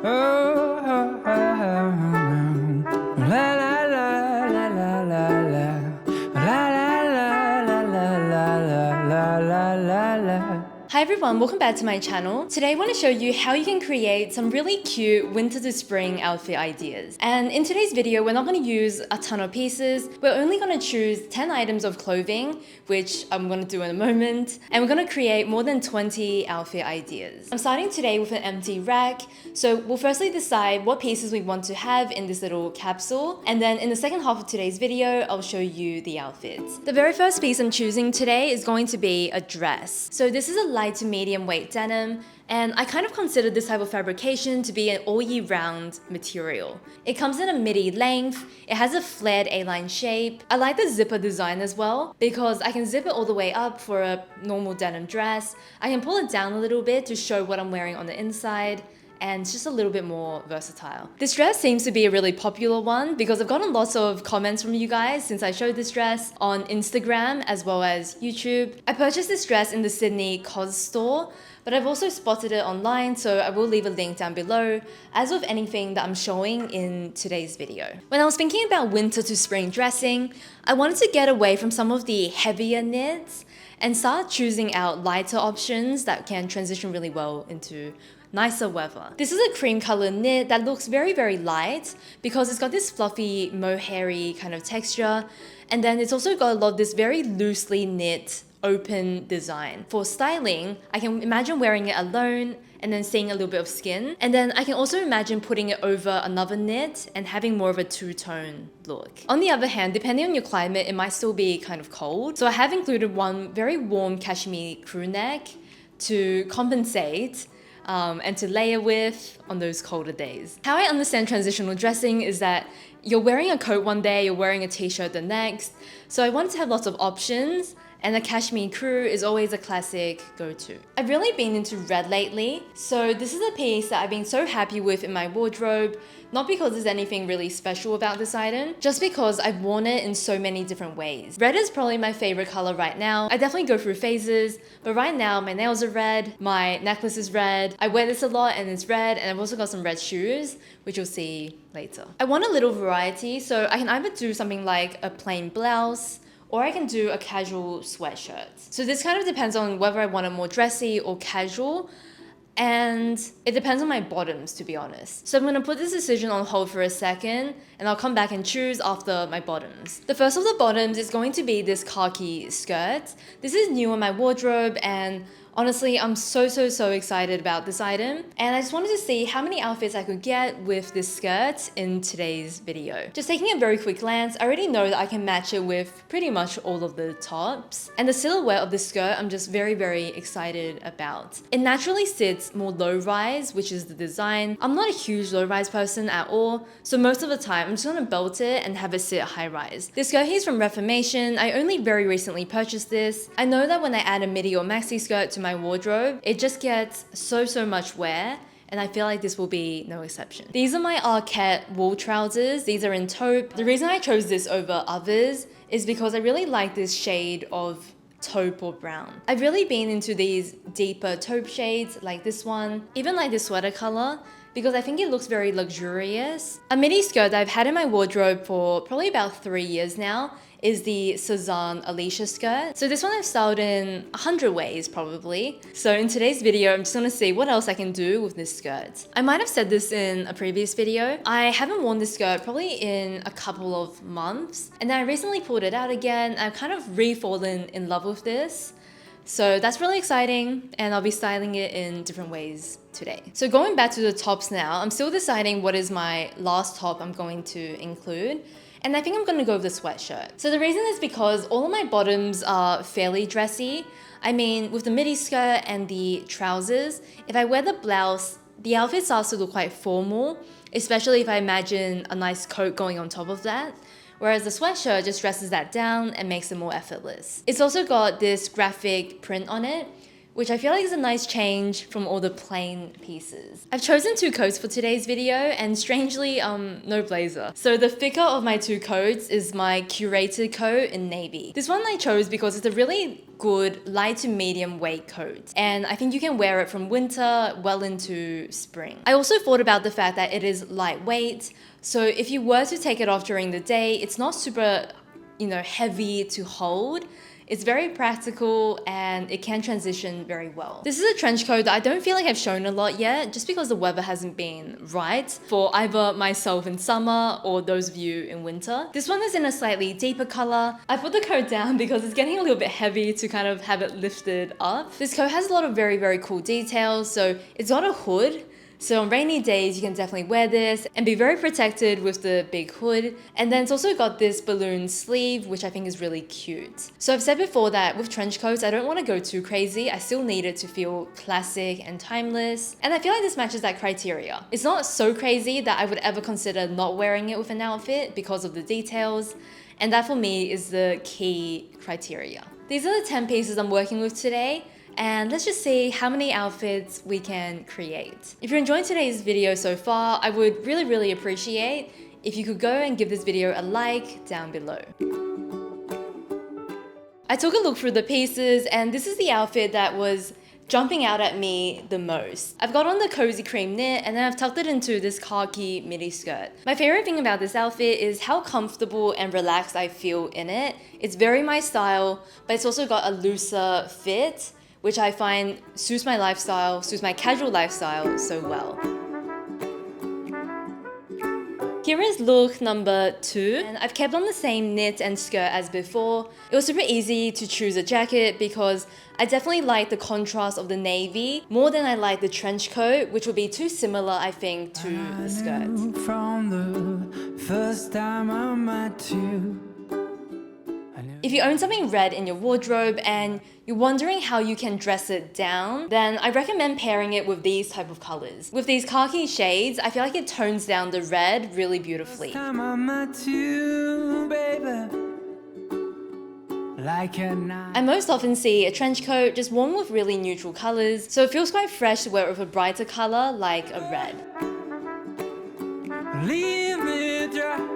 Hi everyone, welcome back to my channel. Today I want to show you how you can create some really cute winter to spring outfit ideas. And in today's video, we're not going to use a ton of pieces. We're only going to choose 10 items of clothing, which I'm going to do in a moment. And we're going to create more than 20 outfit ideas. I'm starting today with an empty rack. So we'll firstly decide what pieces we want to have in this little capsule. And then in the second half of today's video, I'll show you the outfits. The very first piece I'm choosing today is going to be a dress. So this is a light to medium weight denim, and I kind of consider this type of fabrication to be an all year round material. It comes in a midi length, it has a flared A-line shape. I like the zipper design as well because I can zip it all the way up for a normal denim dress. I can pull it down a little bit to show what I'm wearing on the inside, and it's just a little bit more versatile. This dress seems to be a really popular one because I've gotten lots of comments from you guys since I showed this dress on Instagram as well as YouTube. I purchased this dress in the Sydney COS store, but I've also spotted it online, so I will leave a link down below, as with anything that I'm showing in today's video. When I was thinking about winter to spring dressing, I wanted to get away from some of the heavier knits and start choosing out lighter options that can transition really well into nicer weather. This is a cream color knit that looks very, very light because it's got this fluffy, mohairy kind of texture. And then it's also got a lot of this very loosely knit, open design. For styling, I can imagine wearing it alone and then seeing a little bit of skin. And then I can also imagine putting it over another knit and having more of a two-tone look. On the other hand, depending on your climate, it might still be kind of cold. So I have included one very warm cashmere crew neck to compensate and to layer with on those colder days. How I understand transitional dressing is that you're wearing a coat one day, you're wearing a t-shirt the next. So I want to have lots of options, and the cashmere crew is always a classic go-to. I've really been into red lately, so this is a piece that I've been so happy with in my wardrobe, not because there's anything really special about this item, just because I've worn it in so many different ways. Red is probably my favorite color right now. I definitely go through phases, but right now my nails are red, my necklace is red, I wear this a lot and it's red, and I've also got some red shoes, which you'll see later. I want a little variety, so I can either do something like a plain blouse, or I can do a casual sweatshirt. So this kind of depends on whether I want it more dressy or casual, and it depends on my bottoms, to be honest. So I'm gonna put this decision on hold for a second, and I'll come back and choose after my bottoms. The first of the bottoms is going to be this khaki skirt. This is new in my wardrobe, and honestly, I'm so excited about this item. And I just wanted to see how many outfits I could get with this skirt in today's video. Just taking a very quick glance, I already know that I can match it with pretty much all of the tops. And the silhouette of this skirt, I'm just very excited about. It naturally sits more low-rise, which is the design. I'm not a huge low-rise person at all, so most of the time, I'm just gonna belt it and have it sit high-rise. This skirt here is from Reformation. I only very recently purchased this. I know that when I add a midi or maxi skirt to my wardrobe, it just gets so much wear, and I feel like this will be no exception. These are my Arquette wool trousers. These are in taupe. The reason I chose this over others is because I really like this shade of taupe or brown. I've really been into these deeper taupe shades like this one, even like this sweater color, because I think it looks very luxurious. A midi skirt that I've had in my wardrobe for probably about 3 years now is the Cezanne Alicia skirt. So this one I've styled in 100 ways probably. So in today's video, I'm just gonna see what else I can do with this skirt. I might have said this in a previous video. I haven't worn this skirt probably in a couple of months. And then I recently pulled it out again. I've kind of re-fallen in love with this. So that's really exciting, and I'll be styling it in different ways today. So going back to the tops now, I'm still deciding what is my last top I'm going to include. And I think I'm gonna go with the sweatshirt. So the reason is because all of my bottoms are fairly dressy. I mean, with the midi skirt and the trousers, if I wear the blouse, the outfit starts to look quite formal, especially if I imagine a nice coat going on top of that. Whereas the sweatshirt just dresses that down and makes it more effortless. It's also got this graphic print on it, which I feel like is a nice change from all the plain pieces. I've chosen 2 coats for today's video, and strangely, no blazer. So the thicker of my 2 coats is my curated coat in navy. This one I chose because it's a really good light to medium weight coat, and I think you can wear it from winter well into spring. I also thought about the fact that it is lightweight, so if you were to take it off during the day, it's not super, heavy to hold. It's very practical and it can transition very well. This is a trench coat that I don't feel like I've shown a lot yet, just because the weather hasn't been right for either myself in summer or those of you in winter. This one is in a slightly deeper color. I put the coat down because it's getting a little bit heavy to kind of have it lifted up. This coat has a lot of very, very cool details. So it's got a hood. So on rainy days, you can definitely wear this and be very protected with the big hood. And then it's also got this balloon sleeve, which I think is really cute. So I've said before that with trench coats, I don't want to go too crazy. I still need it to feel classic and timeless. And I feel like this matches that criteria. It's not so crazy that I would ever consider not wearing it with an outfit because of the details. And that for me is the key criteria. These are the 10 pieces I'm working with today. And let's just see how many outfits we can create. If you're enjoying today's video so far, I would really, really appreciate if you could go and give this video a like down below. I took a look through the pieces, and this is the outfit that was jumping out at me the most. I've got on the cozy cream knit, and then I've tucked it into this khaki midi skirt. My favorite thing about this outfit is how comfortable and relaxed I feel in it. It's very my style, but it's also got a looser fit, which I find suits my lifestyle, suits my casual lifestyle so well. Here is look number 2, and I've kept on the same knit and skirt as before. It was super easy to choose a jacket because I definitely like the contrast of the navy more than I like the trench coat, which would be too similar, I think, to the skirt. From the first time I met you. If you own something red in your wardrobe and you're wondering how you can dress it down, then I recommend pairing it with these type of colors. With these khaki shades, I feel like it tones down the red really beautifully. I most often see a trench coat just worn with really neutral colors, so it feels quite fresh to wear it with a brighter color like a red. Leave me dry.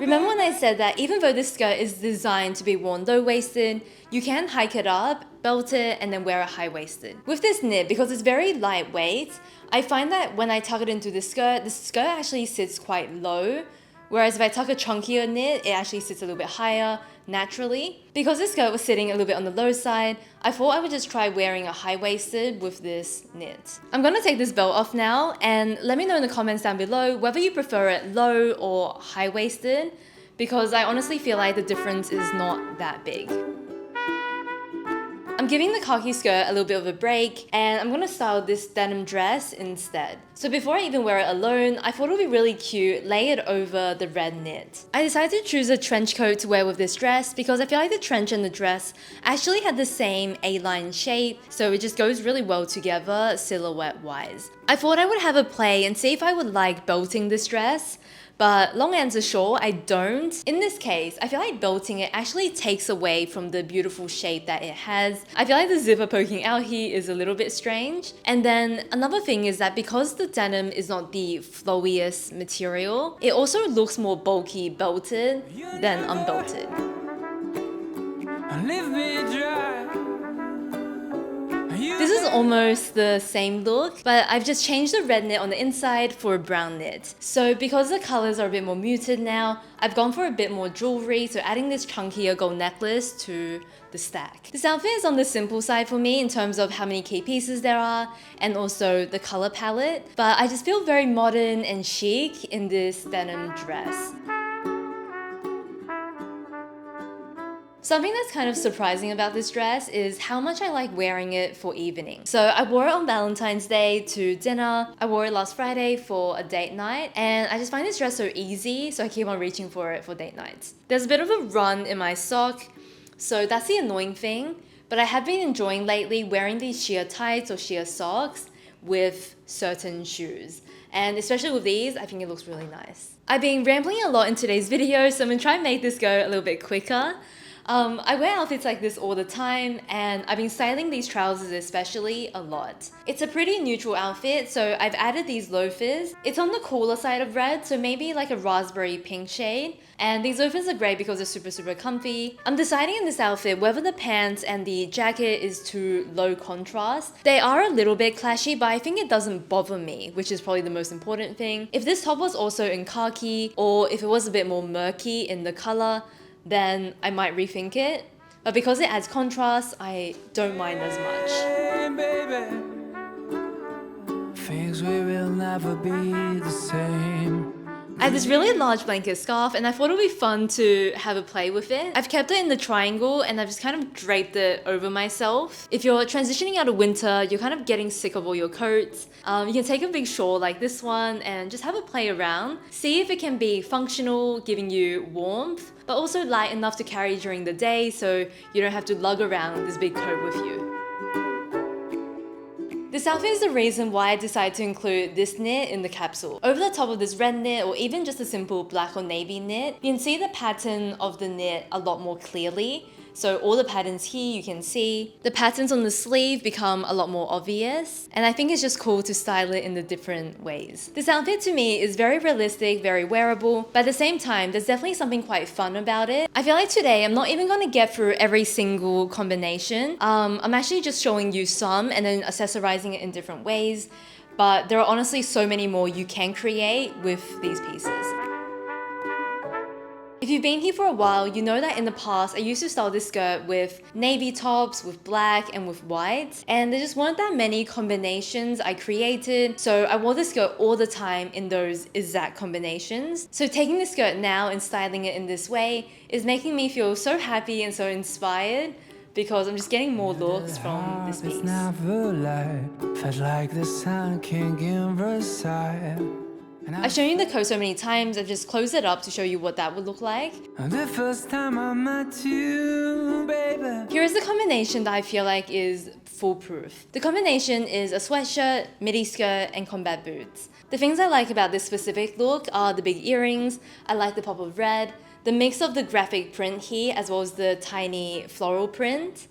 Remember when I said that even though this skirt is designed to be worn low-waisted, you can hike it up, belt it, and then wear it high-waisted. With this knit, because it's very lightweight, I find that when I tuck it into the skirt actually sits quite low, whereas if I tuck a chunkier knit, it actually sits a little bit higher naturally. Because this skirt was sitting a little bit on the low side, I thought I would just try wearing a high-waisted with this knit. I'm gonna take this belt off now, and let me know in the comments down below whether you prefer it low or high-waisted, because I honestly feel like the difference is not that big. I'm giving the khaki skirt a little bit of a break, and I'm gonna style this denim dress instead. So before I even wear it alone, I thought it would be really cute, lay it over the red knit. I decided to choose a trench coat to wear with this dress because I feel like the trench and the dress actually had the same A-line shape, so it just goes really well together silhouette-wise. I thought I would have a play and see if I would like belting this dress, but long answer short, I don't. In this case, I feel like belting it actually takes away from the beautiful shape that it has. I feel like the zipper poking out here is a little bit strange. And then another thing is that because the denim is not the flowiest material, it also looks more bulky belted than unbelted. Leave me dry. This is almost the same look, but I've just changed the red knit on the inside for a brown knit. So because the colors are a bit more muted now, I've gone for a bit more jewelry, so adding this chunkier gold necklace to the stack. This outfit is on the simple side for me in terms of how many key pieces there are and also the color palette, but I just feel very modern and chic in this denim dress. Something that's kind of surprising about this dress is how much I like wearing it for evening. So I wore it on Valentine's Day to dinner, I wore it last Friday for a date night, and I just find this dress so easy, so I keep on reaching for it for date nights. There's a bit of a run in my sock, so that's the annoying thing, but I have been enjoying lately wearing these sheer tights or sheer socks with certain shoes. And especially with these, I think it looks really nice. I've been rambling a lot in today's video, so I'm gonna try and make this go a little bit quicker. I wear outfits like this all the time, and I've been styling these trousers especially a lot. It's a pretty neutral outfit, so I've added these loafers. It's on the cooler side of red, so maybe like a raspberry pink shade. And these loafers are great because they're super comfy. I'm deciding in this outfit whether the pants and the jacket is too low contrast. They are a little bit clashy, but I think it doesn't bother me, which is probably the most important thing. If this top was also in khaki, or if it was a bit more murky in the color, then I might rethink it. But because it adds contrast, I don't mind as much. Hey, baby, things we will never be the same. I have this really large blanket scarf and I thought it would be fun to have a play with it. I've kept it in the triangle and I've just kind of draped it over myself. If you're transitioning out of winter, you're kind of getting sick of all your coats, you can take a big shawl like this one and just have a play around. See if it can be functional, giving you warmth, but also light enough to carry during the day so you don't have to lug around this big coat with you. This outfit is the reason why I decided to include this knit in the capsule. Over the top of this red knit, or even just a simple black or navy knit, you can see the pattern of the knit a lot more clearly. So all the patterns here you can see. The patterns on the sleeve become a lot more obvious, and I think it's just cool to style it in the different ways. This outfit to me is very realistic, very wearable, but at the same time there's definitely something quite fun about it. I feel like today I'm not even going to get through every single combination. I'm actually just showing you some and then accessorizing it in different ways, but there are honestly so many more you can create with these pieces. If you've been here for a while, you know that in the past I used to style this skirt with navy tops, with black and with white, and there just weren't that many combinations I created, so I wore this skirt all the time in those exact combinations. So taking this skirt now and styling it in this way is making me feel so happy and so inspired because I'm just getting more looks from this piece. It's never light, felt like the sun can't give a sigh. I've shown you the coat so many times, I've just closed it up to show you what that would look like. The first time I met you, baby. Here is the combination that I feel like is foolproof. The combination is a sweatshirt, midi skirt, and combat boots. The things I like about this specific look are the big earrings, I like the pop of red, the mix of the graphic print here as well as the tiny floral print,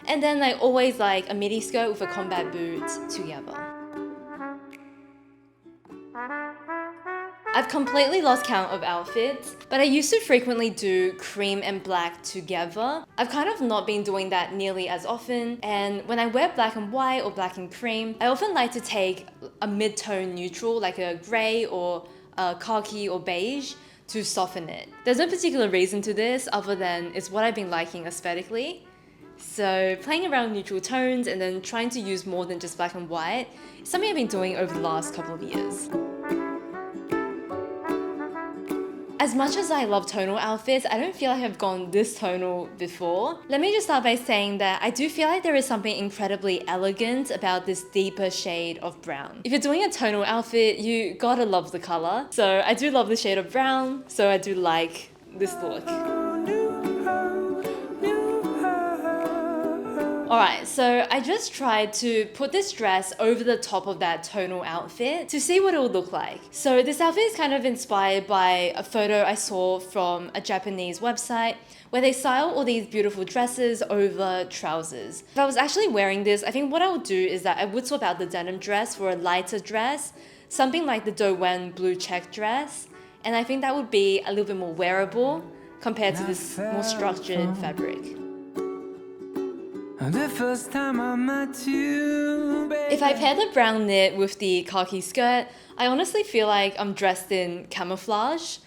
and then I always like a midi skirt with a combat boot together. I've completely lost count of outfits, but I used to frequently do cream and black together. I've kind of not been doing that nearly as often, and when I wear black and white or black and cream, I often like to take a mid-tone neutral like a grey or a khaki or beige to soften it. There's no particular reason to this other than it's what I've been liking aesthetically. So playing around with neutral tones and then trying to use more than just black and white is something I've been doing over the last couple of years. As much as I love tonal outfits, I don't feel like I've gone this tonal before. Let me just start by saying that I do feel like there is something incredibly elegant about this deeper shade of brown. If you're doing a tonal outfit, you gotta love the color. So I do love the shade of brown, so I do like this look. Alright, so I just tried to put this dress over the top of that tonal outfit to see what it would look like. So this outfit is kind of inspired by a photo I saw from a Japanese website where they style all these beautiful dresses over trousers. If I was actually wearing this, I think what I would do is that I would swap out the denim dress for a lighter dress, something like the Dowen blue check dress, and I think that would be a little bit more wearable compared to this more structured fabric. The first time I met you, baby. If I pair the brown knit with the khaki skirt, I honestly feel like I'm dressed in camouflage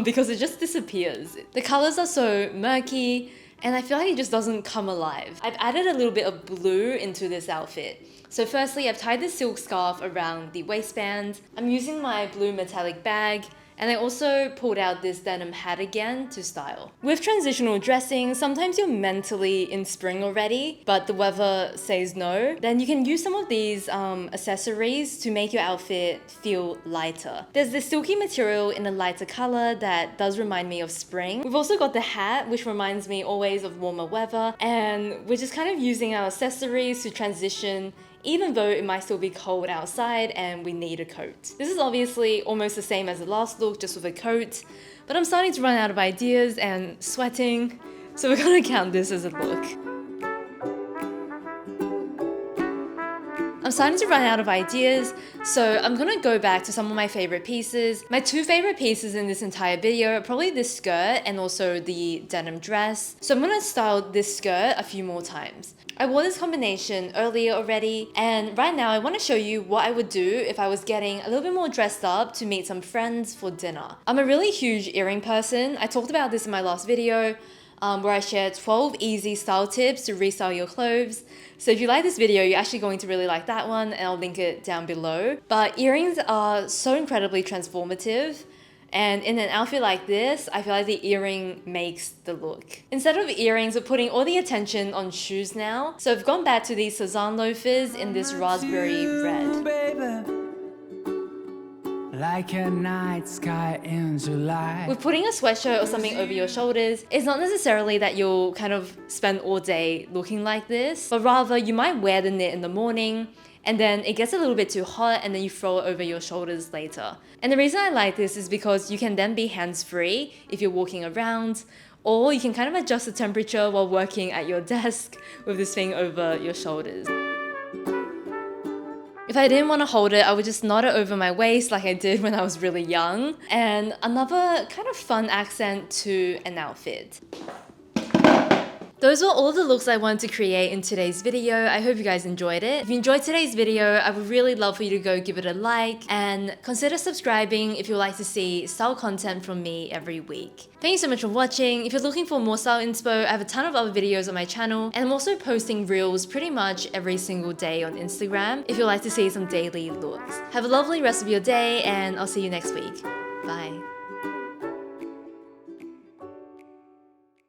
because it just disappears. The colors are so murky and I feel like it just doesn't come alive. I've added a little bit of blue into this outfit. So firstly, I've tied this silk scarf around the waistband. I'm using my blue metallic bag, and I also pulled out this denim hat again to style. With transitional dressing, sometimes you're mentally in spring already, but the weather says no. Then you can use some of these accessories to make your outfit feel lighter. There's this silky material in a lighter color that does remind me of spring. We've also got the hat, which reminds me always of warmer weather, and we're just kind of using our accessories to transition even though it might still be cold outside and we need a coat. This is obviously almost the same as the last look, just with a coat, but I'm starting to run out of ideas and sweating, So we're gonna count this as a look. I'm starting to run out of ideas, so I'm gonna go back to some of my favorite pieces. My two favorite pieces in this entire video are probably this skirt and also the denim dress. So I'm gonna style this skirt a few more times. I wore this combination earlier already, and right now I want to show you what I would do if I was getting a little bit more dressed up to meet some friends for dinner. I'm a really huge earring person. I talked about this in my last video, where I shared 12 easy style tips to restyle your clothes. So if you like this video, you're actually going to really like that one, and I'll link it down below. But earrings are so incredibly transformative. And in an outfit like this, I feel like the earring makes the look. Instead of earrings, we're putting all the attention on shoes now. So I've gone back to these Southern loafers in this raspberry red. Baby, like a night sky in July. With putting a sweatshirt or something over your shoulders, it's not necessarily that you'll kind of spend all day looking like this, but rather you might wear the knit in the morning, and then it gets a little bit too hot and then you throw it over your shoulders later. And the reason I like this is because you can then be hands-free if you're walking around, or you can kind of adjust the temperature while working at your desk with this thing over your shoulders. If I didn't want to hold it, I would just knot it over my waist like I did when I was really young. And another kind of fun accent to an outfit. Those were all the looks I wanted to create in today's video. I hope you guys enjoyed it. If you enjoyed today's video, I would really love for you to go give it a like and consider subscribing if you'd like to see style content from me every week. Thank you so much for watching. If you're looking for more style inspo, I have a ton of other videos on my channel, and I'm also posting reels pretty much every single day on Instagram if you'd like to see some daily looks. Have a lovely rest of your day, and I'll see you next week. Bye.